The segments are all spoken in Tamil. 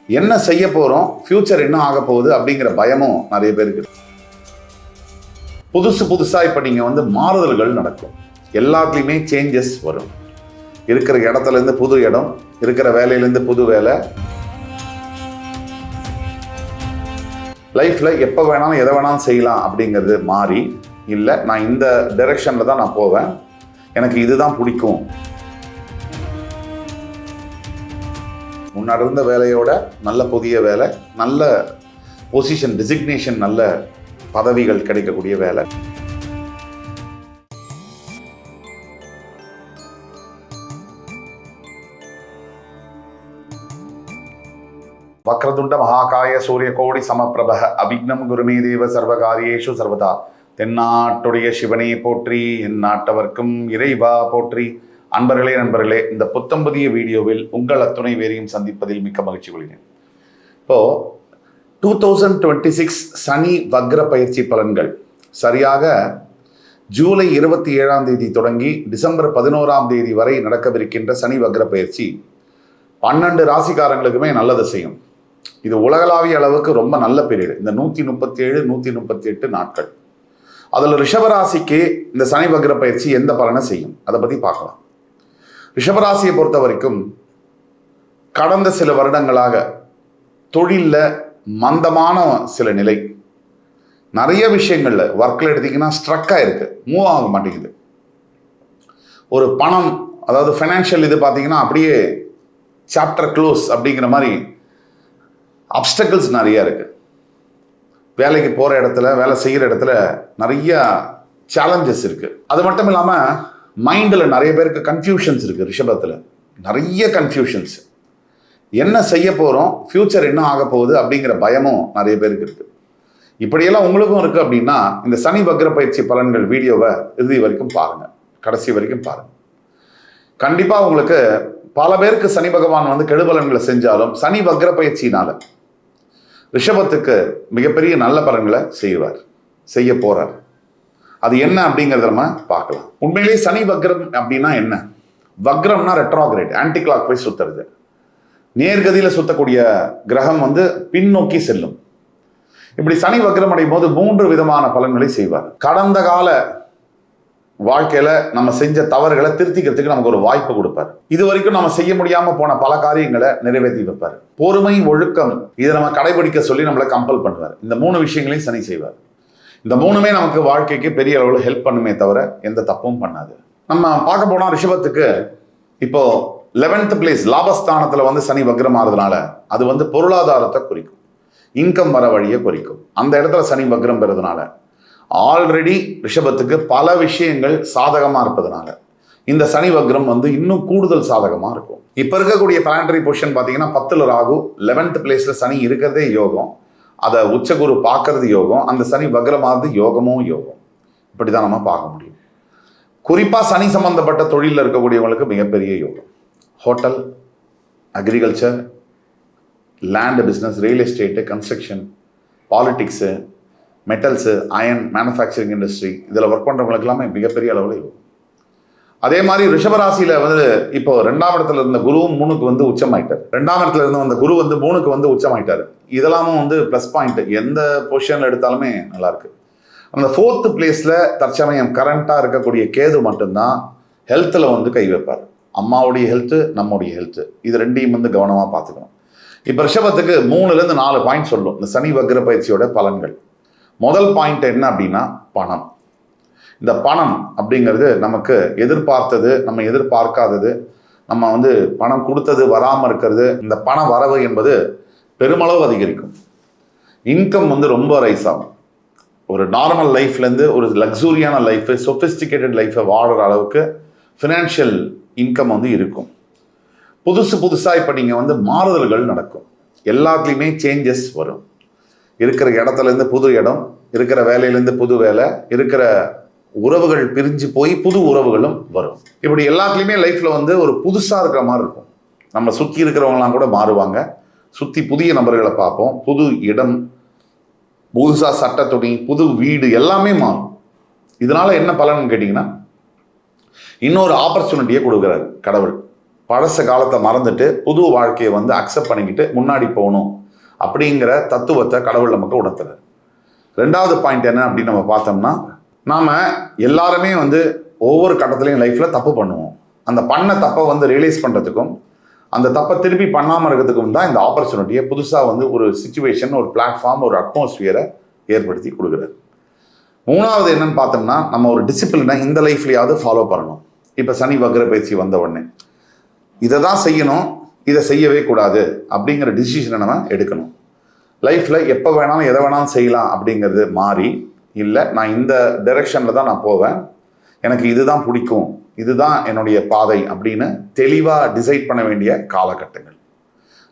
என்ன செய்ய போகிறோம், ஃப்யூச்சர் என்ன ஆக போகுது அப்படிங்கிற பயமும் நிறைய பேருக்கு. புதுசாக இப்போ நீங்கள் மாறுதல்கள் நடக்கும். எல்லாத்துலேயுமே சேஞ்சஸ் வரும். இருக்கிற இடத்துலேருந்து புது இடம், இருக்கிற வேலையிலேருந்து புது வேலை. லைஃப்பில் எப்போ வேணாலும் எதை வேணாலும் செய்யலாம் அப்படிங்கிறது மாறி, இல்லை நான் இந்த டைரெக்ஷனில் தான் நான் போவேன், எனக்கு இதுதான் பிடிக்கும். முன்னாடி இருந்த வேலையோட நல்ல புதிய வேலை, நல்ல பொசிஷன், டிசிக்னேஷன், நல்ல பதவிகள் கிடைக்கக்கூடிய வேலை. வக்ரதுண்ட மகாகாய சூரிய கோடி சமப்பிரப அவிக்னம் குருமே தேவ சர்வகாரியேஷு சர்வதா. தென்னாட்டுடைய சிவனே போற்றி, என் நாட்டவர்க்கும் இறைவா போற்றி. நண்பர்களே, இந்த புத்தம்பதிய வீடியோவில் உங்கள் அத்துணை வேறையும் சந்திப்பதில் மிக்க மகிழ்ச்சி கொள்கிறேன். இப்போ 2026 சனி வக்ர பயிற்சி பலன்கள் சரியாக ஜூலை 27 தொடங்கி டிசம்பர் 11 வரை நடக்கவிருக்கின்ற சனி வக்ர பயிற்சி 12 ராசிக்காரங்களுக்குமே நல்லது செய்யும். இது உலகளாவிய அளவுக்கு ரொம்ப நல்ல பீரியட். இந்த 137 138 நாட்கள். அதில் ரிஷபராசிக்கு இந்த சனி வக்ர பயிற்சி எந்த பலனை செய்யும் அதை பற்றி பார்க்கலாம். ரிஷபராசியை பொறுத்த வரைக்கும் கடந்த சில வருடங்களாக தொழிலில் மந்தமான சில நிலை, நிறைய விஷயங்கள்ல ஒர்க்கில் எடுத்தீங்கன்னா ஸ்ட்ரக்காக இருக்கு, மூவ் ஆக மாட்டேங்குது. ஒரு பணம், அதாவது ஃபைனான்ஷியல் இது பார்த்தீங்கன்னா அப்படியே சாப்டர் க்ளோஸ் அப்படிங்கிற மாதிரி அப்டக்கிள்ஸ் நிறைய இருக்கு. வேலைக்கு போகிற இடத்துல, வேலை செய்கிற இடத்துல நிறைய சேலஞ்சஸ் இருக்கு. அது மட்டும் இல்லாமல் மைண்டில் நிறைய பேருக்கு கன்ஃபியூஷன்ஸ் இருக்கு. ரிஷபத்தில் நிறைய கன்ஃபியூஷன்ஸ். என்ன செய்ய போகிறோம், ஃப்யூச்சர் என்ன ஆக போகுது அப்படிங்கிற பயமும் நிறைய பேருக்கு இருக்கு. இப்படியெல்லாம் உங்களுக்கும் இருக்கு அப்படின்னா இந்த சனி வக்ர பயிற்சி பலன்கள் வீடியோவை இறுதி வரைக்கும் பாருங்க, கடைசி வரைக்கும் பாருங்க. கண்டிப்பாக உங்களுக்கு பல பேருக்கு சனி பகவான் கெடுபலன்களை செஞ்சாலும் சனி வக்ர பயிற்சியினால ரிஷபத்துக்கு மிகப்பெரிய நல்ல பலன்களை செய்ய போறார். அது என்ன அப்படிங்கிறத நம்ம பார்க்கலாம். உண்மையிலேயே சனி வக்ரம் அப்படின்னா என்ன? வக்ரம்னா ரெட்ரோகிரேட், ஆன்டி கிளாக் வைஸ் சுத்துறது. நேர்கதியில் சுத்தக்கூடிய கிரகம் பின்னோக்கி செல்லும். இப்படி சனி வக்ரம் அடையும் போது 3 விதமான பலன்களை செய்வார். கடந்த கால வாழ்க்கையில நம்ம செஞ்ச தவறுகளை திருத்திக்கிறதுக்கு நமக்கு ஒரு வாய்ப்பு கொடுப்பார். இது வரைக்கும் நம்ம செய்ய முடியாம போன பல காரியங்களை நிறைவேற்றி வைப்பார். பொறுமை, ஒழுக்கம், இதை நம்ம கடைபிடிக்க சொல்லி நம்மளை கம்பல் பண்ணுவார். இந்த 3 விஷயங்களையும் சனி செய்வார். இந்த 3மே நமக்கு வாழ்க்கைக்கு பெரிய அளவில் ஹெல்ப் பண்ணுமே தவிர எந்த தப்பும் பண்ணாது. நம்ம பார்க்க போனா ரிஷபத்துக்கு இப்போ 11th பிளேஸ் லாபஸ்தானத்துல சனி வக்ரம் ஆறதுனால அது பொருளாதாரத்தை குறிக்கும், இன்கம் வர வழியை குறிக்கும். அந்த இடத்துல சனி வக்ரம் பெறதுனால ஆல்ரெடி ரிஷபத்துக்கு பல விஷயங்கள் சாதகமா இருப்பதனால இந்த சனி வக்ரம் இன்னும் கூடுதல் சாதகமா இருக்கும். இப்ப இருக்கக்கூடிய பிளானட்டரி பொசிஷன் பாத்தீங்கன்னா 10ல் ராகு, 11th பிளேஸ்ல சனி இருக்கிறதே யோகம், அதை உச்சகுரு பார்க்கறது யோகம், அந்த சனி வக்ரமாவது யோகமும் யோகம். இப்படிதான் நம்ம பார்க்க முடியும். குறிப்பா சனி சம்பந்தப்பட்ட தொழிலில் இருக்கக்கூடியவங்களுக்கு மிகப்பெரிய யோகம். Hotel, agriculture, land business, real estate, construction, politics, metals, iron, manufacturing industry, இதில் ஒர்க் பண்ணுறவங்களுக்கு எல்லாமே மிகப்பெரிய அளவில் யோகம். அதே மாதிரி ரிஷபராசியில் இப்போ 2ஆம் இடத்துல இருந்த குருவும் 3க்கு உச்சமாயிட்டார். 2ஆம் இடத்துல இருந்து வந்த குரு 3க்கு உச்சமாயிட்டார். இதெல்லாமும் ப்ளஸ் பாயிண்ட். எந்த பொசிஷனில் எடுத்தாலுமே நல்லா இருக்கு. அந்த 4th பிளேஸில் தற்சமயம் கரண்டாக இருக்கக்கூடிய கேது மட்டும்தான் ஹெல்த்தில் கை வைப்பார். அம்மாவுடைய ஹெல்த்து, நம்முடைய ஹெல்த்து, இது ரெண்டையும் கவனமாக பார்த்துக்கணும். இப்போ ரிஷபத்துக்கு 3லேருந்து 4 பாயிண்ட் சொல்லும் இந்த சனி வக்ர பயிற்சியோட பலன்கள். முதல் பாயிண்ட் என்ன அப்படின்னா பணம். இந்த பணம் அப்படிங்கிறது நமக்கு எதிர்பார்த்தது, நம்ம எதிர்பார்க்காதது, நம்ம பணம் கொடுத்தது வராமல் இருக்கிறது. இந்த பண வரவு என்பது பெருமளவு அதிகரிக்கும். இன்கம் ரொம்ப ரைஸ் ஆகும். ஒரு நார்மல் லைஃப்லேருந்து ஒரு லக்ஸூரியான லைஃப், சொஃபிஸ்டிகேட்டட் லைஃப்பை வாடுற அளவுக்கு ஃபினான்ஷியல் இன்கம் இருக்கும். புதுசாக இப்போ நீங்கள் மாறுதல்கள் நடக்கும். எல்லாத்துலேயுமே சேஞ்சஸ் வரும். இருக்கிற இடத்துலேருந்து புது இடம், இருக்கிற வேலையிலேருந்து புது வேலை, இருக்கிற உறவுகள் பிரிஞ்சு போய் புது உறவுகளும் வரும். இப்படி எல்லாத்துலேயுமே லைஃப்பில் ஒரு புதுசாக இருக்கிற மாதிரி இருக்கும். நம்ம சுற்றி இருக்கிறவங்களாம் கூட மாறுவாங்க. சுற்றி புதிய நபர்களை பார்ப்போம். புது இடம், புதுசாக சட்ட துணி, புது வீடு, எல்லாமே மாறும். இதனால என்ன பலன்னு கேட்டிங்கன்னா இன்னொரு ஆப்பர்ச்சுனிட்டியை கொடுக்குறாரு கடவுள். பழச காலத்தை மறந்துட்டு புது வாழ்க்கையை வந்து அக்செப்ட் பண்ணிக்கிட்டு முன்னாடி போகணும் அப்படிங்கிற தத்துவத்தை கடவுள் நமக்கு உணர்த்துறாரு. ரெண்டாவது பாயிண்ட் என்ன அப்படின்னு நம்ம பார்த்தோம்னா, நாம எல்லாருமே வந்து ஒவ்வொரு கட்டத்திலையும் லைஃப்ல தப்பு பண்ணுவோம். அந்த பண்ண தப்பை வந்து ரியலைஸ் பண்றதுக்கும் அந்த தப்பை திருப்பி பண்ணாமல் இருக்கிறதுக்கும் தான் இந்த ஆப்பர்ச்சுனிட்டியை புதுசாக வந்து ஒரு சிச்சுவேஷன், ஒரு பிளாட்ஃபார்ம், ஒரு அட்மாஸ்பியரை ஏற்படுத்தி கொடுக்குறாரு. மூணாவது என்னன்னு பார்த்தோம்னா, நம்ம ஒரு டிசிப்ளினை இந்த லைஃப்லையாவது ஃபாலோ பண்ணணும். இப்போ சனி வக்ர பயிற்சி வந்த உடனே இதை தான் செய்யணும், இதை செய்யவே கூடாது அப்படிங்கிற டிசிஷனை நம்ம எடுக்கணும். லைஃப்பில் எப்போ வேணாலும் எதை வேணாலும் செய்யலாம் அப்படிங்கிறது மாறி, இல்லை நான் இந்த டைரெக்ஷனில் தான் நான் போவேன், எனக்கு இதுதான் பிடிக்கும், இதுதான் என்னுடைய பாதை அப்படின்னு தெளிவாக டிசைட் பண்ண வேண்டிய காலகட்டங்கள்.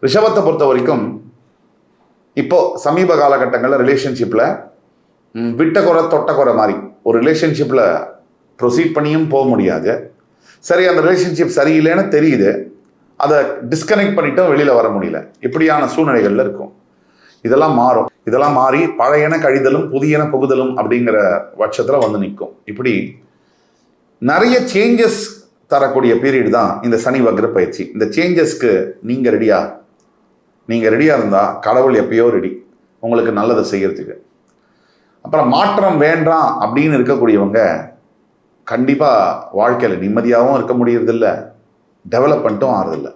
ரிஷபத்தை பொறுத்த வரைக்கும் இப்போ சமீப காலகட்டங்களில் ரிலேஷன்ஷிப்பில் விட்ட குறை தொட்ட குறை மாதிரி ஒரு ரிலேஷன்ஷிப்பில் ப்ரொசீட் பண்ணியும் போக முடியாது. சரி, அந்த ரிலேஷன்ஷிப் சரியில்லைன்னு தெரியுது, அதை டிஸ்கனெக்ட் பண்ணிட்டும் வெளியில் வர முடியல. இப்படியான சூழ்நிலைகளில் இருக்கும். இதெல்லாம் மாறும். இதெல்லாம் மாறி பழையன கழிதலும் புதியன புகுதலும் அப்படிங்கிற பட்சத்தில் வந்து நிற்கும். இப்படி நிறைய சேஞ்சஸ் தரக்கூடிய பீரியட் தான் இந்த சனி வக்ர பயிற்சி. இந்த சேஞ்சஸ்க்கு நீங்கள் ரெடியாக இருந்தால் கடவுள் எப்பயோ ரெடி உங்களுக்கு நல்லதை செய்யறதுக்கு. அப்புறம் மாற்றம் வேண்டாம் அப்படின்னு இருக்கக்கூடியவங்க கண்டிப்பாக வாழ்க்கையில் நிம்மதியாகவும் இருக்க முடியறதில்ல, டெவலப்மெண்ட்டும் ஆறதில்லை.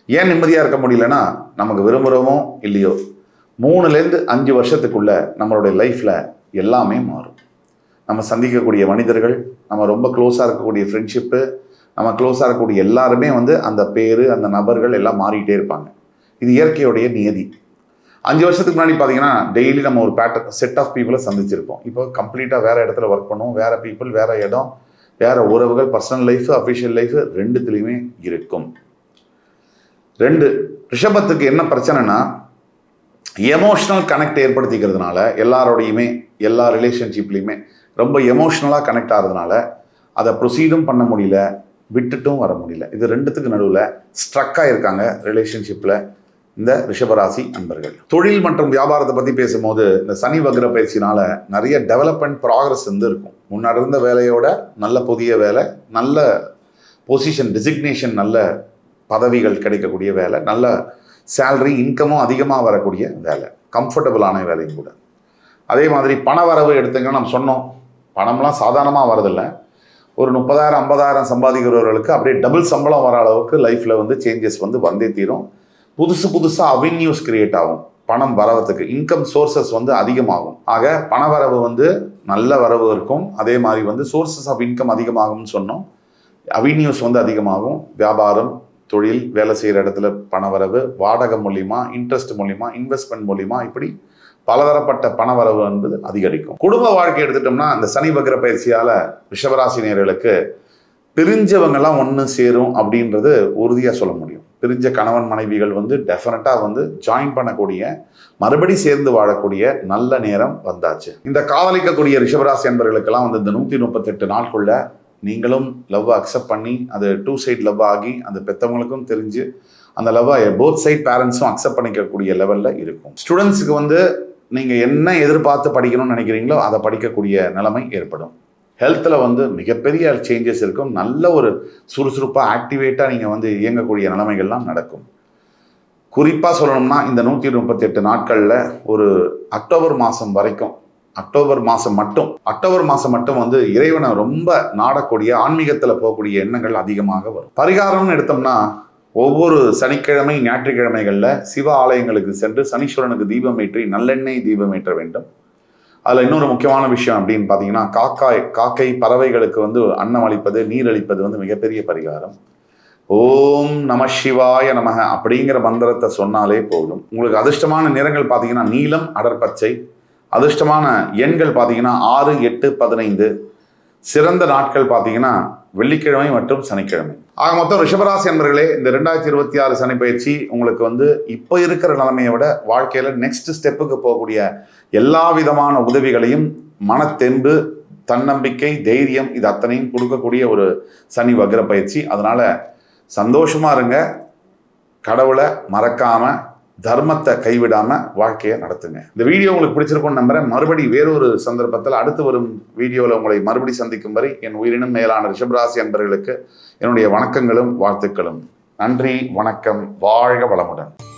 ஏன் நிம்மதியாக இருக்க முடியலன்னா, நமக்கு விரும்புகிறோமோ இல்லையோ 3லேருந்து 5 வருஷத்துக்குள்ள நம்மளுடைய லைஃப்பில் எல்லாமே மாறும். நம்ம சந்திக்கக்கூடிய மனிதர்கள், நம்ம ரொம்ப க்ளோஸாக இருக்கக்கூடிய ஃப்ரெண்ட்ஷிப்பு, நம்ம க்ளோஸாக இருக்கக்கூடிய எல்லாருமே வந்து அந்த பேர், அந்த நபர்கள் எல்லாம் மாறிட்டே இருப்பாங்க. இது இயற்கையுடைய நியதி. 5 வருஷத்துக்கு முன்னாடி பார்த்தீங்கன்னா டெய்லி நம்ம ஒரு செட் ஆஃப் பீப்புளை சந்திச்சிருப்போம். இப்போ கம்ப்ளீட்டாக வேறு இடத்துல ஒர்க் பண்ணுவோம். வேறு பீப்புள், வேறு இடம், வேறு உறவுகள், பர்சனல் லைஃப், அஃபிஷியல் லைஃப் ரெண்டுத்துலேயுமே இருக்கும். ரிஷபத்துக்கு என்ன பிரச்சனைனா, எமோஷ்னல் கனெக்ட் ஏற்படுத்திக்கிறதுனால எல்லாரோடையுமே எல்லா ரிலேஷன்ஷிப்லேயுமே ரொம்ப எமோஷ்னலாக கனெக்ட் ஆகிறதுனால அதை ப்ரொசீடும் பண்ண முடியல, விட்டுட்டும் வர முடியல. இது ரெண்டுத்துக்கு நடுவில் ஸ்ட்ரக்காக இருக்காங்க ரிலேஷன்ஷிப்பில் இந்த ரிஷபராசி அன்பர்கள். தொழில் மற்றும் வியாபாரத்தை பற்றி பேசும்போது இந்த சனி வக்ர பயிற்சினால நிறைய டெவலப்மெண்ட் ப்ராக்ரஸ் வந்து இருக்கும். முன்னாடி இருந்த வேலையோட நல்ல புதிய வேலை, நல்ல பொசிஷன் டிசிக்னேஷன், நல்ல பதவிகள் கிடைக்கக்கூடிய வேலை, நல்ல சேலரி இன்கமும் அதிகமாக வரக்கூடிய வேலை, கம்ஃபர்டபுளான வேலையும் கூட. அதே மாதிரி பண வரவு எடுத்துங்கன்னா நம்ம சொன்னோம், பணம்லாம் சாதாரணமாக வரதில்லை. ஒரு 30,000 50,000 சம்பாதிக்கிறவர்களுக்கு அப்படியே டபுள் சம்பளம் வர அளவுக்கு லைஃப்பில் வந்து சேஞ்சஸ் வந்து வந்தே தீரும். புதுசாக அவென்யூஸ் கிரியேட் ஆகும். பணம் வரவதுக்கு இன்கம் சோர்சஸ் வந்து அதிகமாகும். ஆக பண வரவு வந்து நல்ல வரவு இருக்கும். அதே மாதிரி வந்து சோர்சஸ் ஆஃப் இன்கம் அதிகமாகும்னு சொன்னோம். அவென்யூஸ் வந்து அதிகமாகும். வியாபாரம், தொழில், வேலை செய்கிற இடத்துல பண வரவு, வாடகை மூலியமா, இன்ட்ரெஸ்ட் மூலியமா, இன்வெஸ்ட்மெண்ட் மூலியமா, இப்படி பலதரப்பட்ட பண வரவு என்பது அதிகரிக்கும். குடும்ப வாழ்க்கை எடுத்துட்டோம்னா இந்த சனி வக்ர பயிற்சியால் ரிஷபராசினியர்களுக்கு பிரிஞ்சவங்கெல்லாம் ஒன்று சேரும் அப்படின்றது உறுதியாக சொல்ல முடியும். பிரிஞ்ச கணவன் மனைவிகள் வந்து டெஃபினட்டாக வந்து ஜாயின் பண்ணக்கூடிய, மறுபடி சேர்ந்து வாழக்கூடிய நல்ல நேரம் வந்தாச்சு. இந்த காதலிக்கக்கூடிய ரிஷபராசி என்பவர்களுக்கெல்லாம் வந்து இந்த 138 நாட்குள்ள நீங்களும் லவ் அக்செப்ட் பண்ணி அது 2 சைட் லவ் ஆகி அந்த பெற்றவங்களுக்கும் தெரிஞ்சு அந்த லவ்வை போத் சைட் பேரண்ட்ஸும் அக்செப்ட் பண்ணிக்கக்கூடிய லெவலில் இருக்கும். ஸ்டூடெண்ட்ஸுக்கு வந்து நீங்கள் என்ன எதிர்பார்த்து படிக்கணும்னு நினைக்கிறீங்களோ அதை படிக்கக்கூடிய நிலைமை ஏற்படும். ஹெல்த்தில் வந்து மிகப்பெரிய சேஞ்சஸ் இருக்கும். நல்ல ஒரு சுறுசுறுப்பாக ஆக்டிவேட்டாக நீங்கள் வந்து இயங்கக்கூடிய நிலைமைகள்லாம் நடக்கும். குறிப்பாக சொல்லணும்னா இந்த 138 நாட்களில் ஒரு அக்டோபர் மாதம் வரைக்கும், அக்டோபர் மாதம் மட்டும் வந்து இறைவனை ரொம்ப நாடக்கூடிய, ஆன்மீகத்தில் போகக்கூடிய எண்ணங்கள் அதிகமாக வரும். பரிகாரம்னு எடுத்தோம்னா ஒவ்வொரு சனிக்கிழமை ஞாயிற்றுக்கிழமைகளில் சிவ ஆலயங்களுக்கு சென்று சனீஸ்வரனுக்கு தீபம் ஏற்றி நல்லெண்ணெய் தீபம் ஏற்ற வேண்டும். அதில் இன்னொரு முக்கியமான விஷயம் அப்படின்னு பார்த்தீங்கன்னா, காக்கை பறவைகளுக்கு வந்து அன்னம் அளிப்பது, நீர் அளிப்பது வந்து மிகப்பெரிய பரிகாரம். ஓம் நம சிவாய நமக அப்படிங்கிற மந்திரத்தை சொன்னாலே போதும். உங்களுக்கு அதிர்ஷ்டமான நிறங்கள் பார்த்தீங்கன்னா நீலம், அடர்பச்சை. அதிர்ஷ்டமான எண்கள் பார்த்தீங்கன்னா 6, 8, 15. சிறந்த நாட்கள் பார்த்தீங்கன்னா வெள்ளிக்கிழமை மற்றும் சனிக்கிழமை. ஆக மொத்தம் ரிஷபராசி அன்பர்களே, இந்த 2026 சனி பயிற்சி உங்களுக்கு வந்து இப்போ இருக்கிற நிலைமையை விட வாழ்க்கையில் நெக்ஸ்ட் ஸ்டெப்புக்கு போகக்கூடிய எல்லா விதமான உதவிகளையும், மனத்தெம்பு, தன்னம்பிக்கை, தைரியம், இது அத்தனையும் கொடுக்கக்கூடிய ஒரு சனி வக்ர பயிற்சி. அதனால சந்தோஷமா இருங்க. கடவுளை மறக்காம, தர்மத்தை கைவிடாம வாழ்க்கையை நடத்துங்க. இந்த வீடியோ உங்களுக்கு பிடிச்சிருக்கும்னு நம்புறேன். மறுபடி வேறொரு சந்தர்ப்பத்தில் அடுத்து வரும் வீடியோவில் உங்களை மறுபடி சந்திக்கும் வரை என் உயிரினும் மேலான ரிஷபராசி அன்பர்களுக்கு என்னுடைய வணக்கங்களும் வாழ்த்துக்களும். நன்றி, வணக்கம், வாழ்க வளமுடன்.